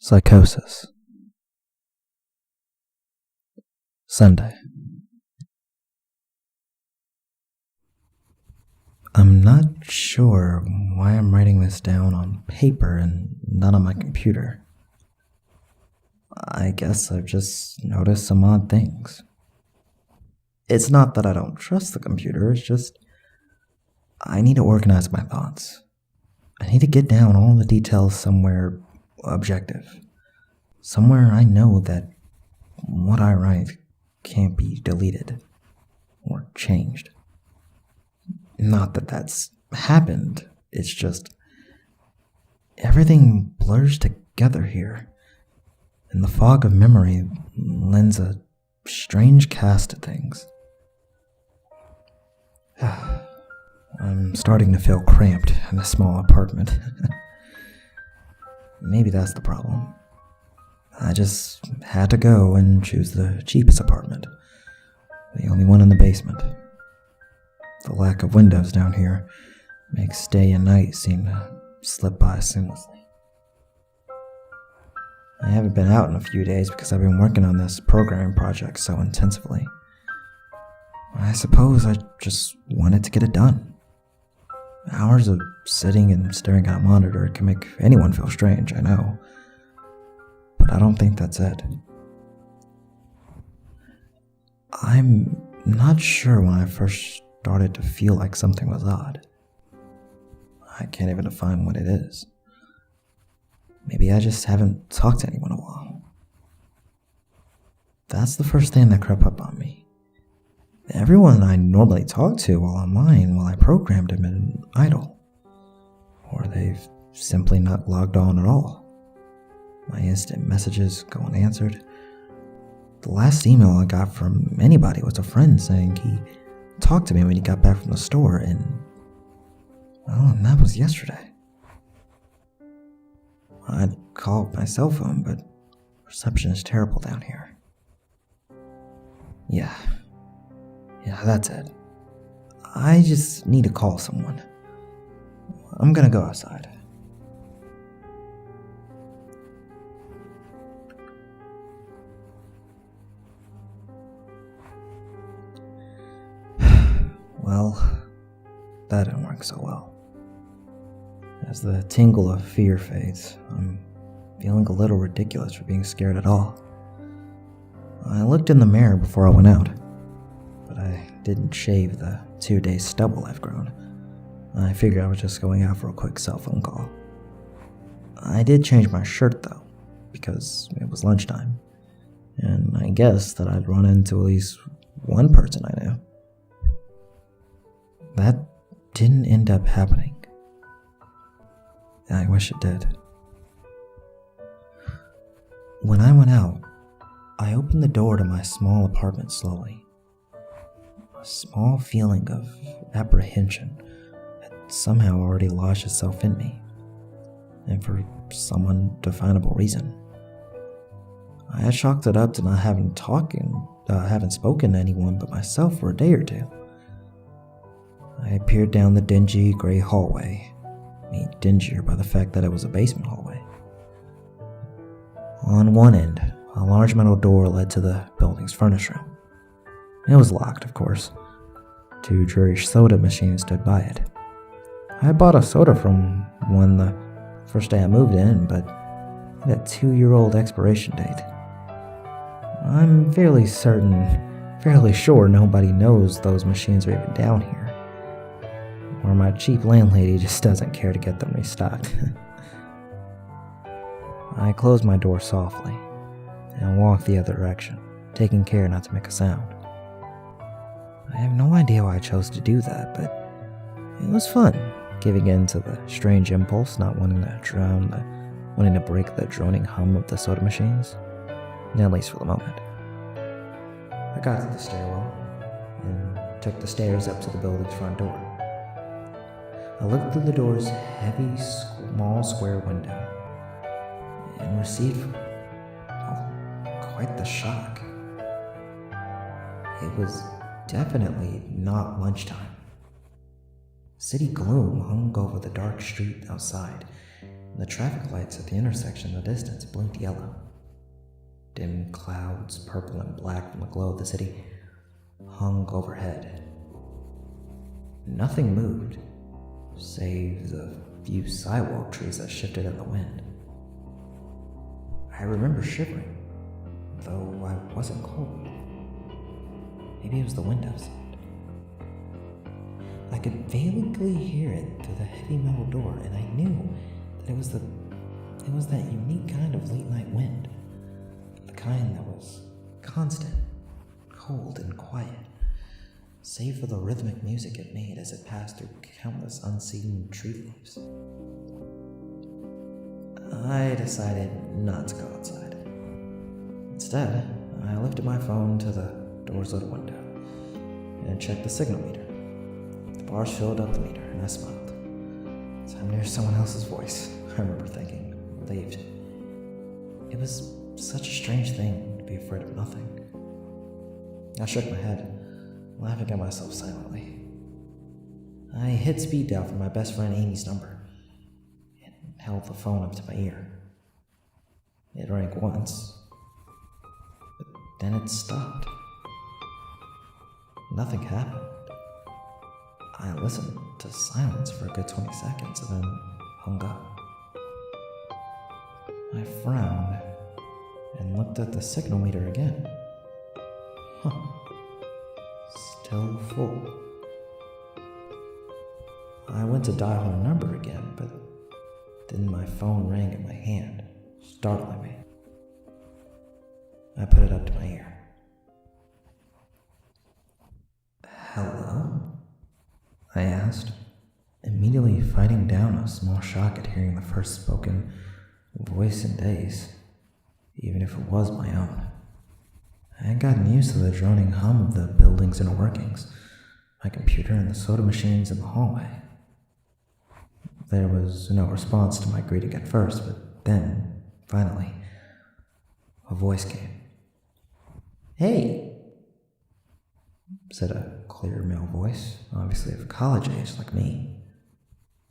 Psychosis. Sunday. I'm not sure why I'm writing this down on paper and not on my computer. I guess I've just noticed some odd things. It's not that I don't trust the computer, it's just I need to organize my thoughts. I need to get down all the details somewhere objective. Somewhere I know that what I write can't be deleted or changed. Not that that's happened, it's just everything blurs together here, and the fog of memory lends a strange cast to things. I'm starting to feel cramped in a small apartment. Maybe that's the problem. I just had to go and choose the cheapest apartment, the only one in the basement. The lack of windows down here makes day and night seem to slip by seamlessly. I haven't been out in a few days because I've been working on this programming project so intensively. I suppose I just wanted to get it done. Hours of sitting and staring at a monitor can make anyone feel strange, I know. But I don't think that's it. I'm not sure when I first started to feel like something was odd. I can't even define what it is. Maybe I just haven't talked to anyone in a while. That's the first thing that crept up on me. Everyone I normally talk to while online while I programmed have been idle. Or they've simply not logged on at all. My instant messages go unanswered. The last email I got from anybody was a friend saying he talked to me when he got back from the store, and that was yesterday. I'd called my cell phone, but reception is terrible down here. Yeah, that's it. I just need to call someone. I'm gonna go outside. Well, that didn't work so well. As the tingle of fear fades, I'm feeling a little ridiculous for being scared at all. I looked in the mirror before I went out, but I didn't shave the 2-day stubble I've grown. I figured I was just going out for a quick cell phone call. I did change my shirt though, because it was lunchtime, and I guessed that I'd run into at least one person I knew. That didn't end up happening. I wish it did. When I went out, I opened the door to my small apartment slowly. A small feeling of apprehension had somehow already lodged itself in me, and for some undefinable reason. I had chalked it up to not having spoken to anyone but myself for a day or two. I peered down the dingy gray hallway, made dingier by the fact that it was a basement hallway. On one end, a large metal door led to the building's furnace room. It was locked, of course. 2 dreary soda machines stood by it. I bought a soda from one the first day I moved in, but it had a 2-year-old expiration date. I'm fairly sure nobody knows those machines are even down here. Or my cheap landlady just doesn't care to get them restocked. I closed my door softly and walked the other direction, taking care not to make a sound. I have no idea why I chose to do that, but it was fun, giving in to the strange impulse, not wanting to break the droning hum of the soda machines, at least for the moment. I got to the stairwell and took the stairs up to the building's front door. I looked through the door's heavy, small square window and received quite the shock. It was definitely not lunchtime. City gloom hung over the dark street outside, The traffic lights at the intersection in the distance blinked yellow. Dim clouds, purple and black from the glow of the city, hung overhead. Nothing moved, save the few sidewalk trees that shifted in the wind. I remember shivering, though I wasn't cold. Maybe it was the wind outside. I could vaguely hear it through the heavy metal door, and I knew that it was that unique kind of late night wind. The kind that was constant, cold, and quiet, save for the rhythmic music it made as it passed through countless unseen tree leaves. I decided not to go outside. Instead, I lifted my phone to the door's little window and checked the signal meter. The bars filled up the meter, and I smiled. So I'm near someone else's voice, I remember thinking, relieved. It was such a strange thing to be afraid of nothing. I shook my head, laughing at myself silently. I hit speed dial for my best friend Amy's number and held the phone up to my ear. It rang once, but then it stopped. Nothing happened. I listened to silence for a good 20 seconds and then hung up. I frowned and looked at the signal meter again. Still full. I went to dial her number again, but then my phone rang in my hand, startling me. I put it up to my ear. Hello? I asked, immediately fighting down a small shock at hearing the first spoken voice in days, even if it was my own. I had gotten used to the droning hum of the building's inner workings, my computer and the soda machines in the hallway. There was no response to my greeting at first, but then, finally, a voice came. "Hey," said a clear male voice, obviously of college age like me.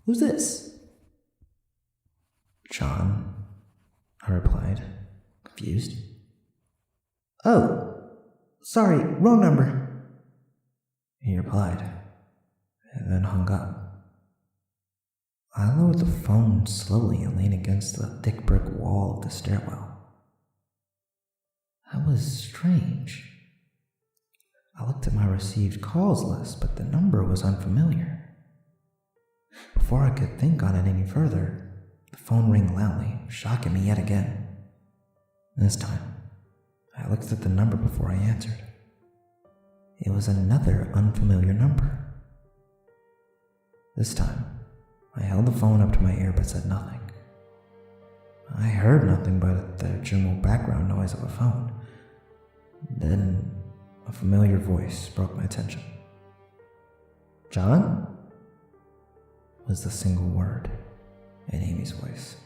"Who's this?" "John," I replied, confused. "Oh, sorry, wrong number," he replied, and then hung up. I lowered the phone slowly and leaned against the thick brick wall of the stairwell. That was strange. I looked at my received calls list, but the number was unfamiliar. Before I could think on it any further, the phone rang loudly, shocking me yet again. This time, I looked at the number before I answered. It was another unfamiliar number. This time, I held the phone up to my ear but said nothing. I heard nothing but the general background noise of a phone. Then, a familiar voice broke my attention. "John?" was the single word in Amy's voice.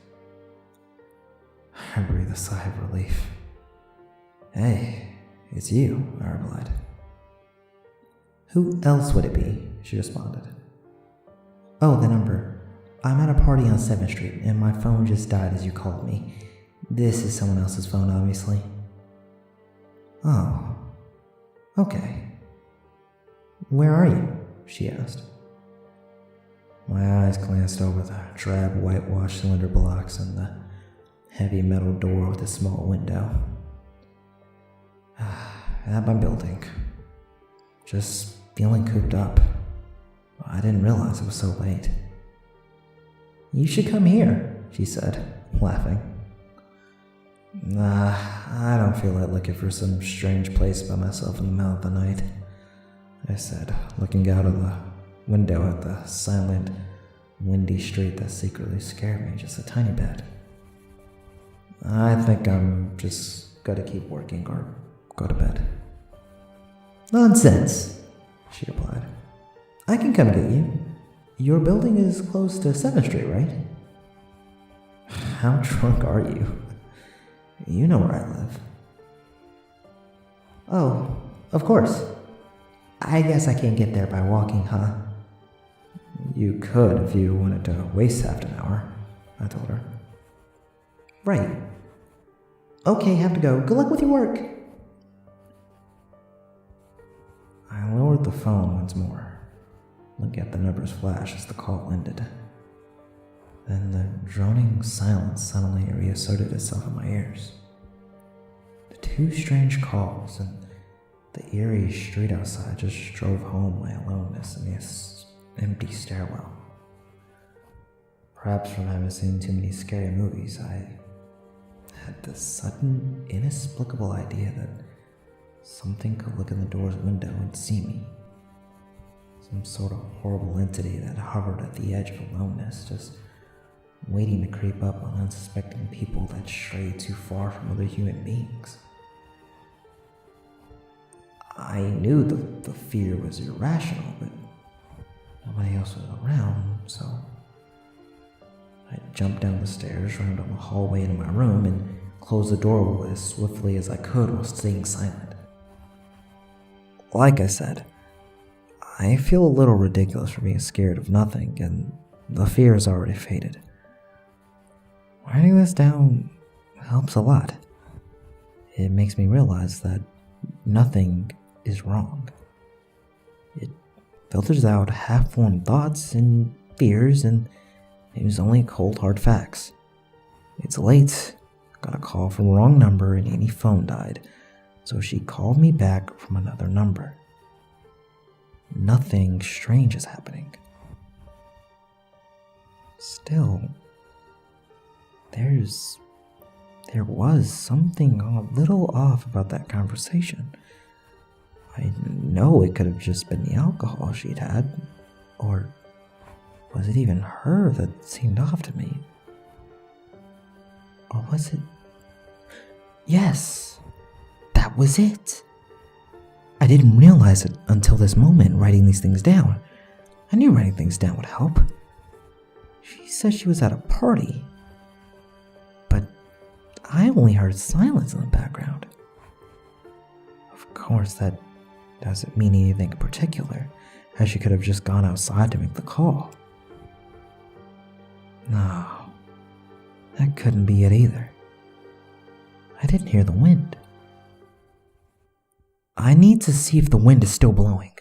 I breathed a sigh of relief. "Hey, it's you," I replied. "Who else would it be?" she responded. "Oh, the number. I'm at a party on 7th Street, and my phone just died as you called me. This is someone else's phone, obviously." "Oh, okay. Where are you?" she asked. My eyes glanced over the drab whitewashed cylinder blocks and the heavy metal door with a small window. At my building. Just feeling cooped up. I didn't realize it was so late. "You should come here," she said, laughing. "Nah, I don't feel like looking for some strange place by myself in the middle of the night," I said, looking out of the window at the silent, windy street that secretly scared me just a tiny bit. "I think I'm just gonna keep working or go to bed." "Nonsense," she replied. "I can come get you. Your building is close to 7th Street, right?" "How drunk are you? You know where I live." "Oh, of course. I guess I can't get there by walking, huh?" "You could if you wanted to waste half an hour," I told her. Right. Okay, have to go. Good luck with your work. I lowered the phone once more, looking at the numbers flash as the call ended. Then the droning silence suddenly reasserted itself in my ears. The two strange calls and the eerie street outside just drove home my aloneness in this empty stairwell. Perhaps from having seen too many scary movies, I had this sudden, inexplicable idea that something could look in the door's window and see me. Some sort of horrible entity that hovered at the edge of aloneness, just waiting to creep up on unsuspecting people that stray too far from other human beings. I knew the fear was irrational, but nobody else was around, so I jumped down the stairs, ran down the hallway into my room, and closed the door as swiftly as I could while staying silent. Like I said, I feel a little ridiculous for being scared of nothing, and the fear has already faded. Writing this down helps a lot. It makes me realize that nothing is wrong. It filters out half-formed thoughts and fears and names only cold hard facts. It's late, got a call from the wrong number and Amy's phone died, so she called me back from another number. Nothing strange is happening. Still, there was something a little off about that conversation. I know it could have just been the alcohol she'd had, or was it even her that seemed off to me? Or was it? Yes, that was it. I didn't realize it until this moment writing these things down. I knew writing things down would help. She said she was at a party, but I only heard silence in the background. Of course, that doesn't mean anything in particular, as she could have just gone outside to make the call. No, that couldn't be it either. I didn't hear the wind. I need to see if the wind is still blowing.